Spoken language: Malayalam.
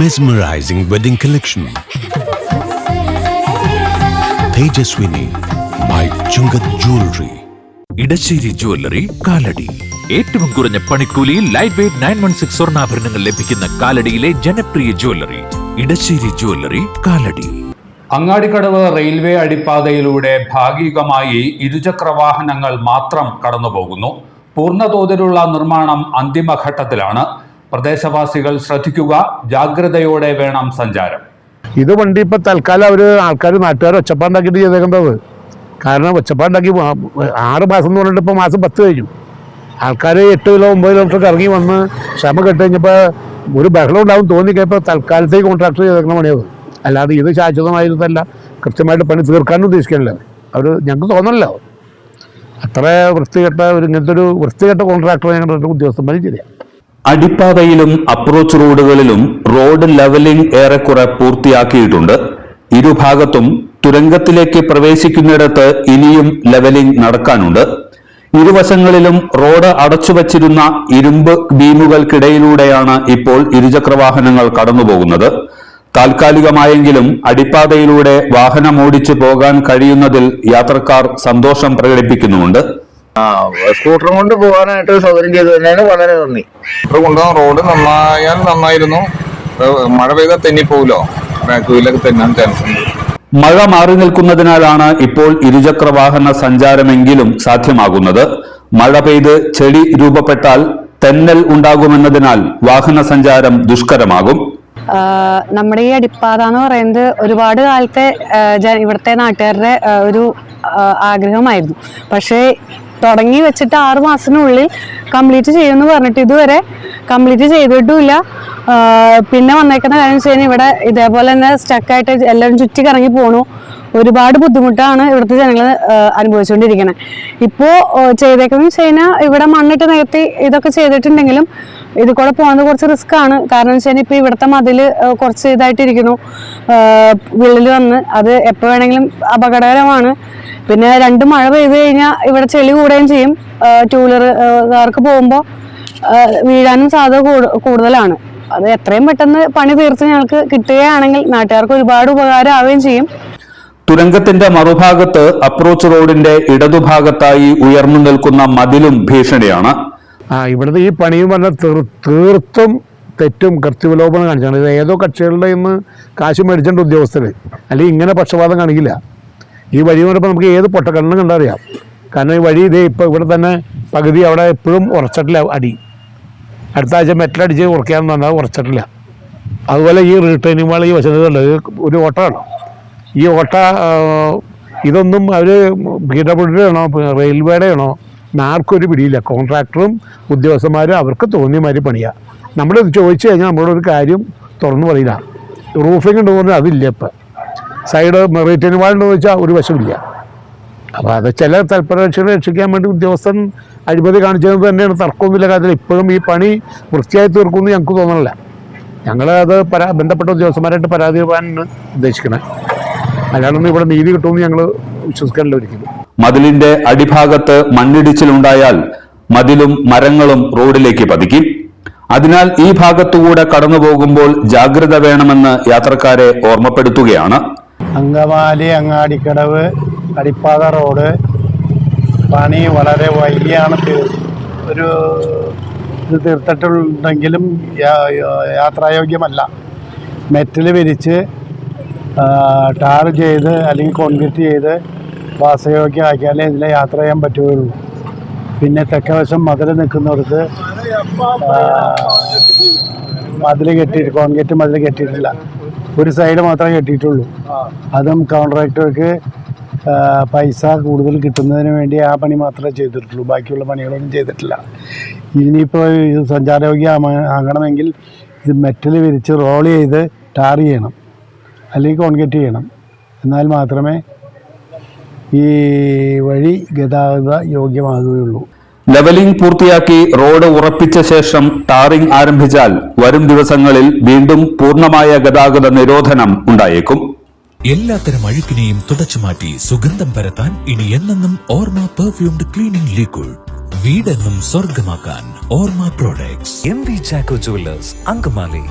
Mesmerizing wedding collection. Tejaswini by Chungat Jewelry. Edassery jewellery Kalady. ഏറ്റവും കുറഞ്ഞ പണിക്കൂലിയിൽ ലൈറ്റ് വെയ്റ്റ് 916 സ്വർണ്ണാഭരണങ്ങൾ ലഭിക്കുന്ന കാലടിയിലെ ജനപ്രിയ jewellery Edassery jewellery Kalady. Angadikkadavu railway അടിപ്പാതയിലൂടെ ഭാഗികമായി ഇരുചക്രവാഹനങ്ങൾ മാത്രം കടന്നുപോകുന്നു. പൂർണ്ണതോതിലുള്ള നിർമ്മാണം അന്തിമഘട്ടത്തിലാണ്. പ്രദേശവാസികൾ ശ്രദ്ധിക്കുക, ജാഗ്രതയോടെ വേണം സഞ്ചാരം. ഇത് വണ്ടി ഇപ്പം തൽക്കാലം ആൾക്കാർ നാട്ടുകാർ ഒച്ചപ്പാണ്ടാക്കിയിട്ട് ചെയ്തേക്കേണ്ടത്. കാരണം ഒച്ചപ്പാണ്ടാക്കി 6 മാസം എന്ന് പറഞ്ഞിട്ട് ഇപ്പോൾ മാസം 10 കഴിഞ്ഞു. ആൾക്കാർ 8 കിലോ 9 കിലോമീറ്റർ ഇറങ്ങി വന്ന് ക്ഷമ കെട്ട് കഴിഞ്ഞപ്പോൾ ഒരു ബഹളം ഉണ്ടാവും തോന്നിക്കപ്പോൾ തൽക്കാലത്തേക്ക് കോൺട്രാക്ടർ ചെയ്തേക്കുന്ന പണിയത്. അല്ലാതെ ഇത് ശാശ്വതമായിരുന്നല്ല, കൃത്യമായിട്ട് പണി തീർക്കാനും ഉദ്ദേശിക്കണില്ല അവർ. ഞങ്ങൾക്ക് തോന്നണല്ലോ അത്ര ഇങ്ങനത്തെ ഒരു വൃത്തികെട്ട കോൺട്രാക്ടറെ ഞങ്ങളുടെ ഉദ്യോഗസ്ഥന്മാർ ശരിയാണ്. അടിപ്പാതയിലും അപ്രോച്ച് റോഡുകളിലും റോഡ് ലെവലിംഗ് ഏറെക്കുറെ പൂർത്തിയാക്കിയിട്ടുണ്ട്. ഇരുഭാഗത്തും തുരങ്കത്തിലേക്ക് പ്രവേശിക്കുന്നിടത്ത് ഇനിയും ലെവലിംഗ് നടക്കാനുണ്ട്. ഇരുവശങ്ങളിലും റോഡ് അടച്ചുവച്ചിരുന്ന ഇരുമ്പ് ബീമുകൾക്കിടയിലൂടെയാണ് ഇപ്പോൾ ഇരുചക്രവാഹനങ്ങൾ കടന്നുപോകുന്നത്. താൽക്കാലികമായെങ്കിലും അടിപ്പാതയിലൂടെ വാഹനമോടിച്ചു പോകാൻ കഴിയുന്നതിൽ യാത്രക്കാർ സന്തോഷം പ്രകടിപ്പിക്കുന്നുമുണ്ട്. സ്കൂട്ടറും കൊണ്ട് പോകാനായിട്ട് സൗകര്യം ചെയ്തു തന്നെയാണ് വളരെ നന്ദി. റോഡ് നന്നായാൽ നന്നായിരുന്നു. മഴ പെയ്താൽ തെന്നിപ്പോലോ, ബാക്ക് തെന്നാൻ ചാൻസ് ഉണ്ട്. മഴ മാറി നിൽക്കുന്നതിനാലാണ് ഇപ്പോൾ ഇരുചക്രവാഹന സഞ്ചാരമെങ്കിലും സാധ്യമാകുന്നത്. മഴ പെയ്ത് ചെളി രൂപപ്പെട്ടാൽ തെന്നൽ ഉണ്ടാകുമെന്നതിനാൽ വാഹന സഞ്ചാരം ദുഷ്കരമാകും. നമ്മുടെ ഈ അടിപ്പാത എന്ന് പറയുന്നത് ഒരുപാട് കാലത്തെ ഇവിടുത്തെ നാട്ടുകാരുടെ ഒരു ആഗ്രഹമായിരുന്നു. പക്ഷേ തുടങ്ങി വെച്ചിട്ട് 6 മാസത്തിനുള്ളിൽ കംപ്ലീറ്റ് ചെയ്യുമെന്ന് പറഞ്ഞിട്ട് ഇതുവരെ കംപ്ലീറ്റ് ചെയ്തിട്ടുമില്ല. പിന്നെ വന്നേക്കുന്ന കാര്യം വെച്ച് കഴിഞ്ഞാൽ ഇവിടെ ഇതേപോലെ തന്നെ സ്റ്റക്കായിട്ട് എല്ലാവരും ചുറ്റി കറങ്ങി പോണു. ഒരുപാട് ബുദ്ധിമുട്ടാണ് ഇവിടുത്തെ ജനങ്ങൾ അനുഭവിച്ചുകൊണ്ടിരിക്കുന്നത്. ഇപ്പോൾ ചെയ്തേക്കെന്ന് വെച്ച് കഴിഞ്ഞാൽ ഇവിടെ മണ്ണിട്ട് നികത്തി ഇതൊക്കെ ചെയ്തിട്ടുണ്ടെങ്കിലും ഇത് കൂടെ പോകുന്നത് കുറച്ച് റിസ്ക് ആണ്. കാരണം വെച്ച് കഴിഞ്ഞാൽ ഇപ്പോൾ ഇവിടുത്തെ മതിൽ കുറച്ച് ഇതായിട്ടിരിക്കുന്നു, വിള്ളൽ വന്ന് അത് എപ്പോൾ വേണമെങ്കിലും അപകടകരമാണ്. പിന്നെ 2 മഴ പെയ്ത് കഴിഞ്ഞാൽ ഇവിടെ ചെളി കൂടുകയും ചെയ്യും. 2 വീലറുകാർക്ക് പോകുമ്പോൾ വീഴാനും സാധ്യത കൂടുതലാണ്. അത് എത്രയും പെട്ടെന്ന് പണി തീർത്ത് ഞങ്ങൾക്ക് കിട്ടുകയാണെങ്കിൽ നാട്ടുകാർക്ക് ഒരുപാട് ഉപകാരമാവുകയും ചെയ്യും. തുരങ്കത്തിന്റെ മറുഭാഗത്ത് അപ്രോച്ച് റോഡിന്റെ ഇടതുഭാഗത്തായി ഉയർന്നു നിൽക്കുന്ന മതിലും ഭീഷണിയാണ്. ഇവിടുത്തെ ഈ പണിയും പറഞ്ഞാൽ തീർത്തും തെറ്റും കൃത്യവിലോപനം കാണിച്ചാണ്. ഇത് ഏതോ കക്ഷികളുടെ ഇന്ന് കാശ് മേടിച്ചേണ്ട ഉദ്യോഗസ്ഥർ, അല്ലെങ്കിൽ ഇങ്ങനെ പക്ഷപാതം കാണിക്കില്ല. ഈ വഴി എന്ന് പറയുമ്പോൾ നമുക്ക് ഏത് പൊട്ടക്കണ്ണും കണ്ടറിയാം. കാരണം ഈ വഴി ഇതേ ഇപ്പോൾ ഇവിടെ തന്നെ പകുതി അവിടെ എപ്പോഴും ഉറച്ചിട്ടില്ല. അടുത്ത ആഴ്ച മെറ്റലടിച്ച് ഉറക്കാമെന്ന് പറഞ്ഞാൽ ഉറച്ചിട്ടില്ല. അതുപോലെ ഈ റിട്ടേണിംഗ് വാൾ ഈ വശത്തുണ്ട് ഒരു ഓട്ടമാണ്. ഈ ഓട്ട ഇതൊന്നും അവർ PWD ആണോ റെയിൽവേയുടെ ആണോ ആർക്കൊരു പിടിയില്ല. കോൺട്രാക്ടറും ഉദ്യോഗസ്ഥന്മാരും അവർക്ക് തോന്നിയ മാതിരി പണിയാണ്. നമ്മളിത് ചോദിച്ചു കഴിഞ്ഞാൽ നമ്മളൊരു കാര്യം തുറന്നു പറയില്ല. റൂഫിംഗ് ഉണ്ടെന്ന് പറഞ്ഞാൽ അതില്ല. ഇപ്പം സൈഡ് റിട്ടേണിംഗ് വാൾ ഉണ്ടെന്ന് വെച്ചാൽ ഒരു വശമില്ല. അപ്പോൾ അത് ചില തൽപരക്ഷകളെ രക്ഷിക്കാൻ വേണ്ടി ഉദ്യോഗസ്ഥൻ അഴിമതി കാണിച്ചത് തന്നെയാണ്. തർക്കമൊന്നുമില്ല കാര്യത്തിൽ. ഇപ്പോഴും ഈ പണി വൃത്തിയായി തീർക്കുമെന്ന് ഞങ്ങൾക്ക് തോന്നണില്ല. ഞങ്ങളത് ബന്ധപ്പെട്ട ഉദ്യോഗസ്ഥന്മാരായിട്ട് പരാതി പോകാനാണ് ഉദ്ദേശിക്കുന്നത്. അല്ലാണ്ടൊന്നും ഇവിടെ നീതി കിട്ടുമെന്ന് ഞങ്ങൾ വിശ്വസിക്കാനില്ല ഒരിക്കലും. മതിലിന്റെ അടിഭാഗത്ത് മണ്ണിടിച്ചിലുണ്ടായാൽ മതിലും മരങ്ങളും റോഡിലേക്ക് പതിക്കും. അതിനാൽ ഈ ഭാഗത്തുകൂടെ കടന്നു പോകുമ്പോൾ ജാഗ്രത വേണമെന്ന് യാത്രക്കാരെ ഓർമ്മപ്പെടുത്തുകയാണ്. അങ്കമാലി അങ്ങാടിക്കടവ് അടിപ്പാത റോഡ് പണി വളരെ വൈകിയാണ് ഒരു ഇത് തീർത്തിട്ടുണ്ടെങ്കിലും യാത്രായോഗ്യമല്ല. മെറ്റൽ വിരിച്ച് ടാർ ചെയ്ത് അല്ലെങ്കിൽ കോൺക്രീറ്റ് ചെയ്ത് വാസയോഗ്യമാക്കിയാലേ ഇതിൽ യാത്ര ചെയ്യാൻ പറ്റുകയുള്ളൂ. പിന്നെ തെക്കവശം മതിൽ നിൽക്കുന്നിടത്ത് മതിൽ കെട്ടിയിട്ട് കോൺക്രീറ്റ് മതിൽ കെട്ടിയിട്ടില്ല. ഒരു സൈഡ് മാത്രമേ കെട്ടിയിട്ടുള്ളൂ. അതും കോൺട്രാക്ടർക്ക് പൈസ കൂടുതൽ കിട്ടുന്നതിന് വേണ്ടി ആ പണി മാത്രമേ ചെയ്തിട്ടുള്ളൂ. ബാക്കിയുള്ള പണികളൊന്നും ചെയ്തിട്ടില്ല. ഇനിയിപ്പോൾ ഇത് സഞ്ചാരയോഗ്യമാകണമെങ്കിൽ ഇത് മെറ്റൽ വിരിച്ച് റോൾ ചെയ്ത് ടാർ ചെയ്യണം, അല്ലെങ്കിൽ കോൺക്രീറ്റ് ചെയ്യണം. എന്നാൽ മാത്രമേ ഈ വഴി ഗതാഗത യോഗ്യമാകുകയുള്ളൂ. ലെവലിംഗ് പൂർത്തിയാക്കി റോഡ് ഉറപ്പിച്ച ശേഷം ടാറിംഗ് ആരംഭിച്ചാൽ വരും ദിവസങ്ങളിൽ വീണ്ടും പൂർണ്ണമായ ഗതാഗത നിരോധനം ഉണ്ടായേക്കും. എല്ലാത്തരം അഴുക്കിനെയും തുടച്ചുമാറ്റി സുഗന്ധം പരത്താൻ ഇനി എന്നെന്നും ഓർമ്മ പെർഫ്യൂംഡ് ക്ലീനിംഗ് ലിക്വിഡ്. വീടെന്നും സ്വർഗമാക്കാൻ ഓർമ്മ products. MV Chacko jewellers, Angamaly.